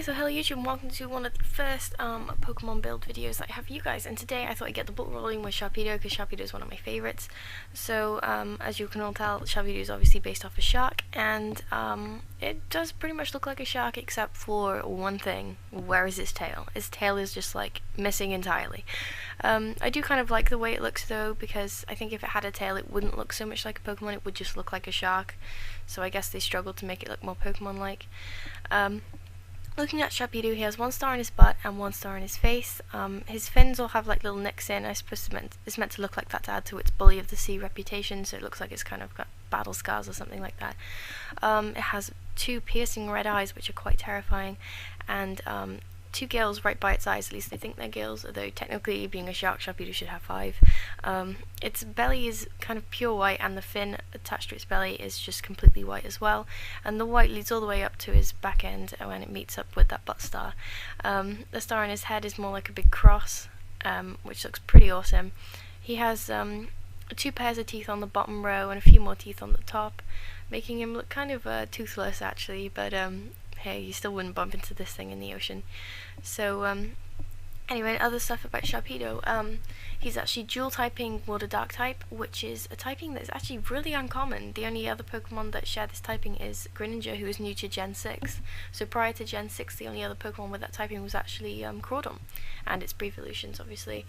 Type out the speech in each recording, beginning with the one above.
So hello YouTube and welcome to one of the first Pokemon build videos that I have for you guys, and today I thought I'd get the ball rolling with Sharpedo because Sharpedo is one of my favourites. So as you can all tell, Sharpedo is obviously based off a shark, and it does pretty much look like a shark except for one thing. Where is its tail? Its tail is just like missing entirely. I do kind of like the way it looks though, because I think if it had a tail it wouldn't look so much like a Pokemon, it would just look like a shark. So I guess they struggled to make it look more Pokemon-like. Looking at Sharpedo, he has 1 star in his butt and 1 star in his face. His fins all have like little nicks in. I suppose it's meant to look like that to add to its bully of the sea reputation, so it looks like it's kind of got battle scars or something like that. It has 2 piercing red eyes, which are quite terrifying, and 2 gills right by its eyes. At least they think they're gills, although technically, being a shark, Sharpedo should have 5. Its belly is kind of pure white, and the fin attached to its belly is just completely white as well, and the white leads all the way up to his back end when it meets up with that butt star. The star on his head is more like a big cross, which looks pretty awesome. He has 2 pairs of teeth on the bottom row and a few more teeth on the top, making him look kind of toothless actually, but hey, you still wouldn't bump into this thing in the ocean. So anyway, other stuff about Sharpedo. He's actually dual typing water dark type, which is a typing that's actually really uncommon. The only other Pokemon that share this typing is Greninja, who is new to Gen 6. So prior to Gen 6, the only other Pokemon with that typing was actually Crawdon, and its brief evolutions obviously.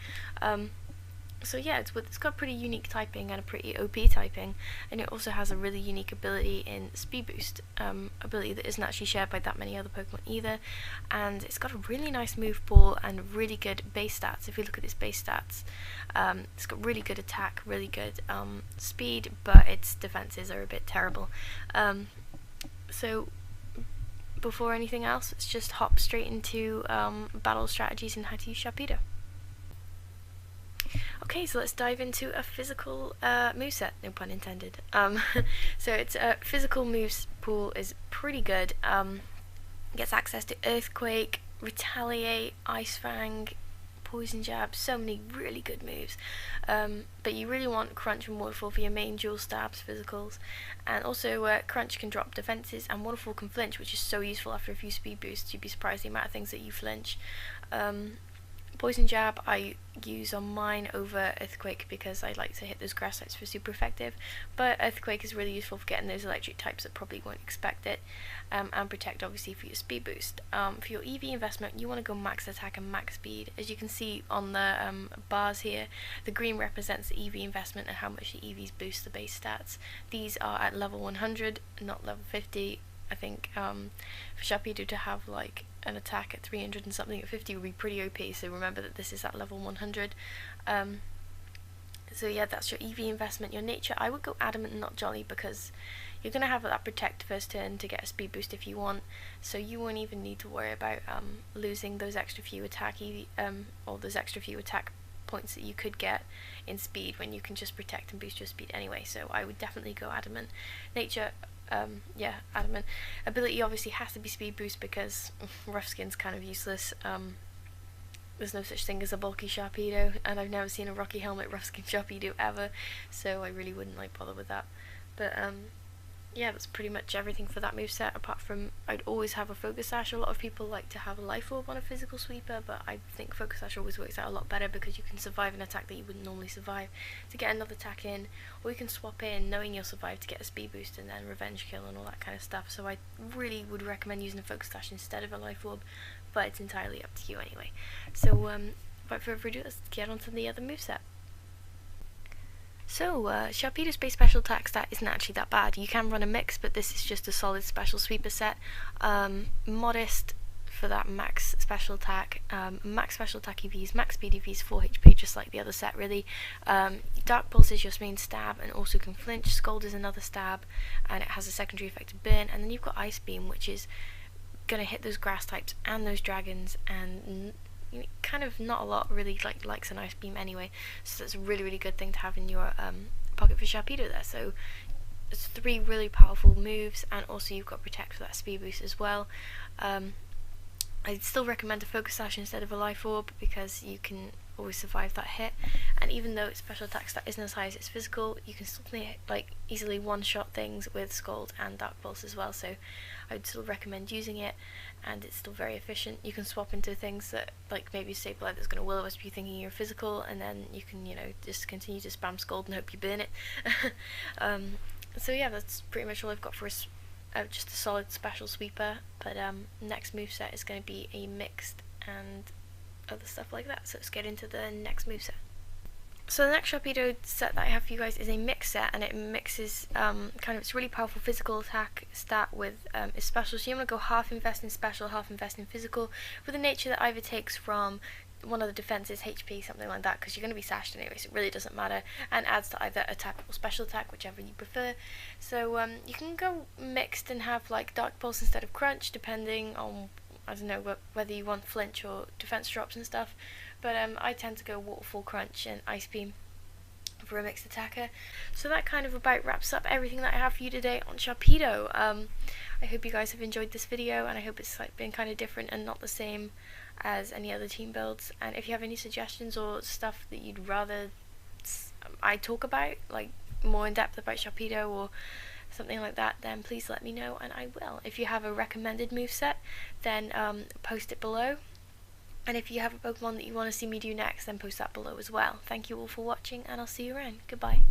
So yeah, it's got pretty unique typing and a pretty OP typing, and it also has a really unique ability in Speed Boost, ability that isn't actually shared by that many other Pokemon either, and it's got a really nice move pool and really good base stats. If you look at its base stats, it's got really good attack, really good speed, but its defenses are a bit terrible. So before anything else, let's just hop straight into battle strategies and how to use Sharpedo. Okay, so let's dive into a physical moveset, no pun intended. So its physical moves pool is pretty good. Gets access to Earthquake, Retaliate, Ice Fang, Poison Jab, so many really good moves. But you really want Crunch and Waterfall for your main dual stabs physicals. And also Crunch can drop defenses, and Waterfall can flinch, which is so useful after a few speed boosts. You'd be surprised the amount of things that you flinch. Poison Jab I use on mine over Earthquake because I like to hit those grass types for super effective, but Earthquake is really useful for getting those electric types that probably won't expect it, and Protect obviously for your speed boost. For your EV investment, you want to go max attack and max speed. As you can see on the bars here, the green represents the EV investment and how much the EVs boost the base stats. These are at level 100, not level 50. I think for Sharpedo to have like an attack at 300 and something at 50 would be pretty OP, so remember that this is at level 100. So yeah, that's your EV investment. Your nature, I would go Adamant and not Jolly, because you're going to have that Protect first turn to get a speed boost if you want, so you won't even need to worry about losing those extra few attack or those extra few attack points that you could get in speed when you can just Protect and boost your speed anyway. So I would definitely go Adamant. Nature, yeah, Adamant. Ability obviously has to be speed boost because Rough Skin's kind of useless. There's no such thing as a bulky Sharpedo, and I've never seen a Rocky Helmet Rough Skin Sharpedo ever, so I really wouldn't like bother with that. But yeah, that's pretty much everything for that moveset, apart from I'd always have a Focus Sash. A lot of people like to have a Life Orb on a physical sweeper, but I think Focus Sash always works out a lot better because you can survive an attack that you wouldn't normally survive to get another attack in, or you can swap in knowing you'll survive to get a speed boost and then revenge kill and all that kind of stuff. So I really would recommend using a Focus Sash instead of a Life Orb, but it's entirely up to you anyway. So without further ado, let's get on to the other moveset. So, Sharpedo's base special attack stat isn't actually that bad. You can run a mix, but this is just a solid special sweeper set. Modest for that max special attack. Max special attack EVs, max speed EVs, 4 HP, just like the other set really. Dark Pulse is your main stab and also can flinch. Scald is another stab, and it has a secondary effect of burn. And then you've got Ice Beam, which is going to hit those grass types and those dragons, and kind of not a lot really likes an Ice Beam anyway, so that's a really good thing to have in your pocket for Sharpedo there. So it's 3 really powerful moves, and also you've got Protect for that speed boost as well. I'd still recommend a Focus Sash instead of a Life Orb because you can always survive that hit. And even though its special attack stat isn't as high as its physical, you can still like easily one-shot things with Scald and Dark Pulse as well, so I'd still recommend using it, and it's still very efficient. You can swap into things that, like maybe Sableye that's going to Will-O-Wisp you thinking you're physical, and then you can, you know, just continue to spam Scald and hope you burn it. So yeah, that's pretty much all I've got for just a solid special sweeper, but next moveset is going to be a mixed and other stuff like that, so let's get into the next moveset. So the next Sharpedo set that I have for you guys is a mix set, and it mixes kind of its really powerful physical attack stat with its special. So you want to go half invest in special, half invest in physical, with a nature that either takes from one of the defenses, HP, something like that, because you're going to be sashed anyway, so it really doesn't matter, and adds to either attack or special attack, whichever you prefer. So you can go mixed and have like Dark Pulse instead of Crunch, depending on, I don't know, whether you want flinch or defense drops and stuff, but I tend to go Waterfall, Crunch and Ice Beam for a mixed attacker. So that kind of about wraps up everything that I have for you today on Sharpedo. I hope you guys have enjoyed this video, and I hope it's like been kind of different and not the same as any other team builds. And if you have any suggestions or stuff that you'd rather I talk about, like more in depth about Sharpedo or something like that, then please let me know and I will. If you have a recommended moveset, then post it below. And if you have a Pokemon that you want to see me do next, then post that below as well. Thank you all for watching, and I'll see you around. Goodbye.